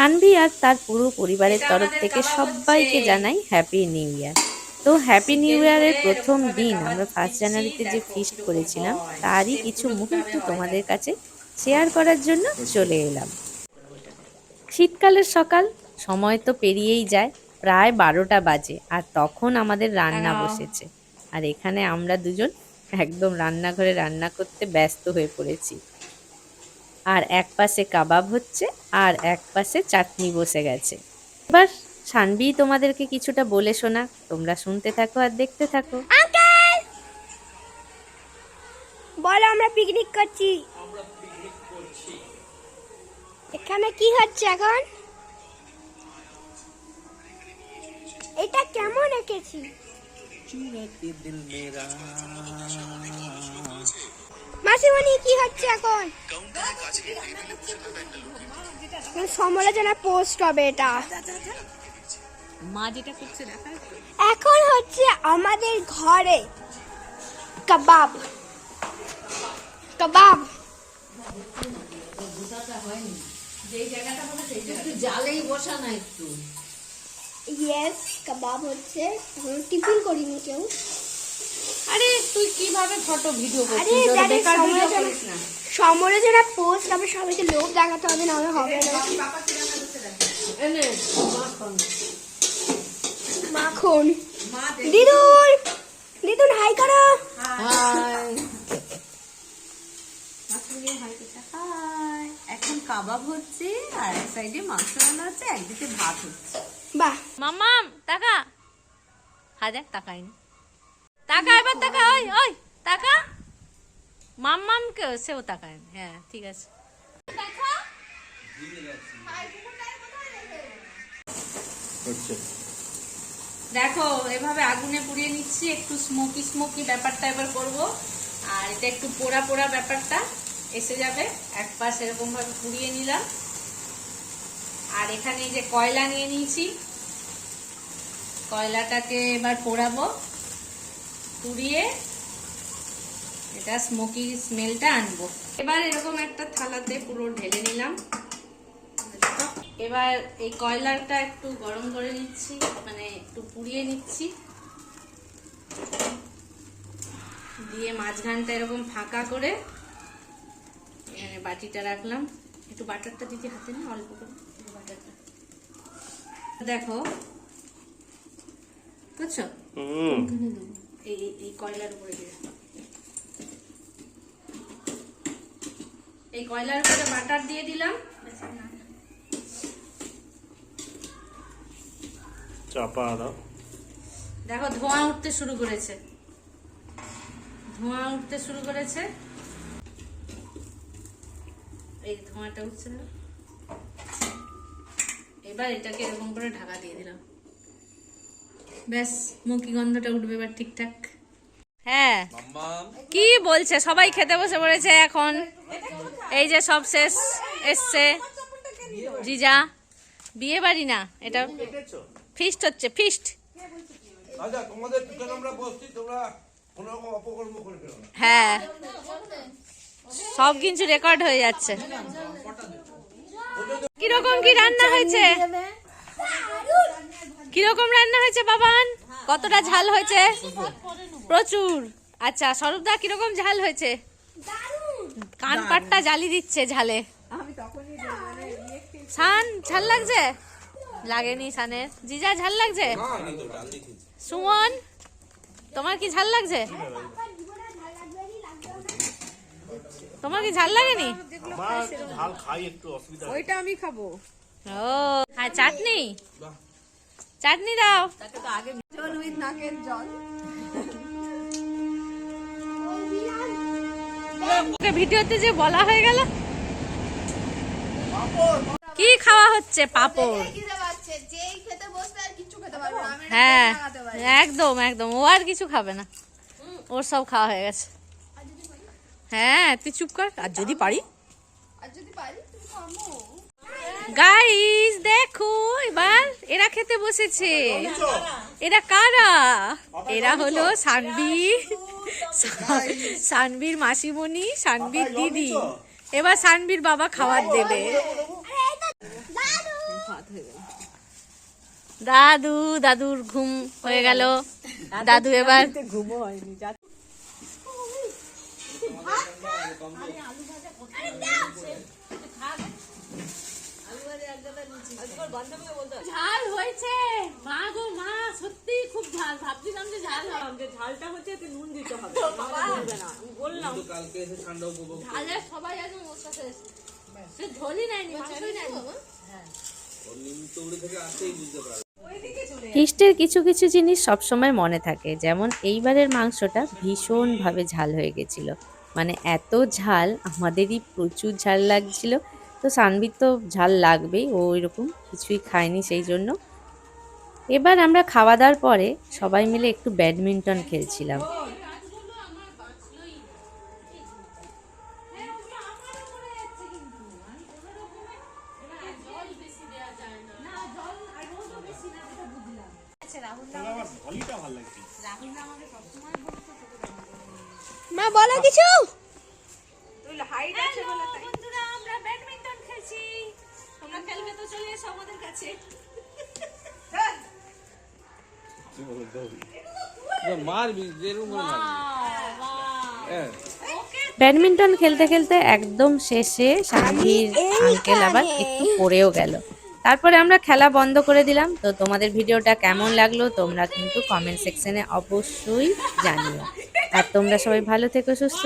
সানভি আর তার পুরো পরিবারের তরফ থেকে সবাইকে জানাই হ্যাপি নিউ ইয়ার। তো হ্যাপি নিউ ইয়ারের প্রথম দিন আমরা 1 জানুয়ারিতে যে ফিস্ট করেছিলাম তারই কিছু মুহূর্ত তোমাদের কাছে শেয়ার করার জন্য চলে এলাম। শীতকালের সকাল, সময় তো পেরিয়েই যায়, প্রায় 12টা বাজে আর তখন আমাদের রান্না বসেছে। আর এখানে আমরা দুজন একদম রান্নাঘরে রান্না করতে ব্যস্ত হয়ে পড়েছি। আর এক পাশে কাবাব হচ্ছে আর এক পাশে চাটনি বসে গেছে। এবার সানভি তোমাদেরকে কিছুটা বলে শোনা, তোমরা শুনতে থাকো আর দেখতে থাকো। আঙ্কেল বলো, আমরা পিকনিক করছি। এখানে কি হচ্ছে এখন? এটা কেমন এঁকেছি? মাসিমণি কি হচ্ছে এখন? সমালোচনা পোস্ট হবে এটা। মা যেটা করছে দেখা এখন হচ্ছে আমাদের ঘরে কাবাব। কাবাব জালেই বসা না একটু। ইয়েস, কাবাব হচ্ছে। টিফিন করিনি কেউ। আরে তুই কিভাবে ফটো ভিডিও আরে করছিস? ওটা জানিস, বেকার ভিডিও করিস না। সমালোচনা পোস্ট হবে, সবাইকে লোভ দেখাতে হবে, না হলে হবে না। এনে মাখন দিদুন, দিদুন হাই করো। হাই। এখন কাবাব হচ্ছে আর এক সাইডে মাংস রান্না হচ্ছে, একদিকে ভাত হচ্ছে। বাহ, মাম্মাম টাকা হাজার টাকাইনি টাকা, এবার টাকা। ওই ওই টাকা মাম্মাম কে সেও টাকায়নি। হ্যাঁ ঠিক আছে। দেখো এভাবে আগুনে পুড়িয়ে নিচ্ছি, একটু স্মোকি স্মোকি ব্যাপারটা এবার করব। আর এটা একটু পোড়া পোড়া ব্যাপারটা এসে যাবে। এক পাশ এরকম ভাবে পুড়িয়ে নিলাম। আর এখানে যে কয়লা নিয়ে নিয়েছি, কয়লাটাকে এবার পোড়াবো, পুড়িয়ে এটা স্মোকি স্মেলটা আনবো। এবার এরকম একটা থালাতে পুরো ঢেলে নিলাম। এবার এই কয়লাটা একটু গরম করে নিচ্ছি, মানে একটু পুড়িয়ে নিচ্ছি, দিয়ে মাঝখানটা এরকম ফাঁকা করে এখানে বাটিটা রাখলাম। একটু বাটারটা দিতে হাতে না, অল্প করে বাটারটা। দেখো বুঝছো, এই কয়লার উপরে দিয়ে, এই কয়লার উপরে বাটার দিয়ে দিলাম। চাপা দাও। দেখো ধোঁয়া উঠতে শুরু করেছে, ধোঁয়া উঠতে শুরু করেছে। এই ধোঁয়াটা উঠছে না। এবার এটাকে এরকম করে ঢাকা দিয়ে দিলাম। ব্যাস, মুখি গন্ধটা উঠবে এবার ঠিকঠাক। হ্যাঁ কি বলছে, সবাই খেতে বসে পড়েছে এখন। এই যে সব শেষ এসছে। জিজা বিয়ে বাড়ি না, এটা ফিস্ট হচ্ছে, ফিস্ট। হ্যাঁ সব কিছু রেকর্ড হয়ে যাচ্ছে। কিরকম কি রান্না হয়েছে? কিরকম রান্না হয়েছে বাবান? কতটা ঝাল হয়েছে? প্রচুর। আচ্ছা স্বরূপদা কিরকম ঝাল হয়েছে? কান পাটটা জ্বালি দিচ্ছে ঝালে। সান ঝাল লাগছে? লাগেনি সানের। জিজা ঝাল লাগছে? সুমন তোমার কি ঝাল লাগছে? তোমার কি ঝাল লাগেনি? ঝাল খাই একটু, অসুবিধা। ওইটা আমি খাবো। ও হ্যাঁ, চাটনি, চাটনি দাও। জল উইথ নাকের জল। ভিডিওতে যে বলা হয়ে গেল। কি খাওয়া হচ্ছে? পাপড়। হ্যাঁ একদম একদম, ও আর কিছু খাবে না, ওর সব খাওয়া হয়ে গেছে। হ্যাঁ তুই চুপ কর। আর যদি পারি, গাইস দেখো এবার এরা খেতে বসেছে। এরা কারা? এরা হলো সানভীর মাসিমণি, সানভীর দিদি। এবার সানভীর বাবা খাবার দেবে। রাত হয়ে গেল। দাদুর ঘুম হয়ে গেল। দাদু এবার ঘুমও হয়নি। ঝাল হয়েছে। মা গো মা, সত্যি খুব ঝাল। ভাবছিলাম যে ঝাল হবে, ঝালটা হচ্ছে এতে নুন দিতে হবে, নাহলে বলবে না। আমি বললাম ঝালে সবাই একদম ওর সাথে সে ঝোলই নেয়নি, মাংসই নেয়নি। ফিস্টের কিছু কিছু জিনিস সবসময় মনে থাকে, যেমন এইবারের মাংসটা ভীষণভাবে ঝাল হয়ে গেছিল। মানে এত ঝাল, আমাদেরই প্রচুর ঝাল লাগছিল। তো সানবির তো ঝাল লাগবেই, ও এরকম কিছুই খায়নি সেই জন্য। এবার আমরা খাওয়া দাওয়ার পরে সবাই মিলে একটু ব্যাডমিন্টন খেলছিলাম। আমার ভলিটা ভালো লাগছে। মা বলো কিছু। তুই হাইট আছে বলে তাই। বন্ধুরা, আমরা ব্যাডমিন্টন খেলছি। তোমরা খেলবে তো চলে এসো আমাদের কাছে। ব্যাডমিন্টন খেলতে খেলতে একদম শেষে সানভীর আঙ্কেল আবার একটু পড়েও গেল। তারপরে আমরা খেলা বন্ধ করে দিলাম। তো তোমাদের ভিডিওটা কেমন লাগলো তোমরা কিন্তু কমেন্ট সেকশনে অবশ্যই জানিও। আর তোমরা সবাই ভালো থেকো, সুস্থ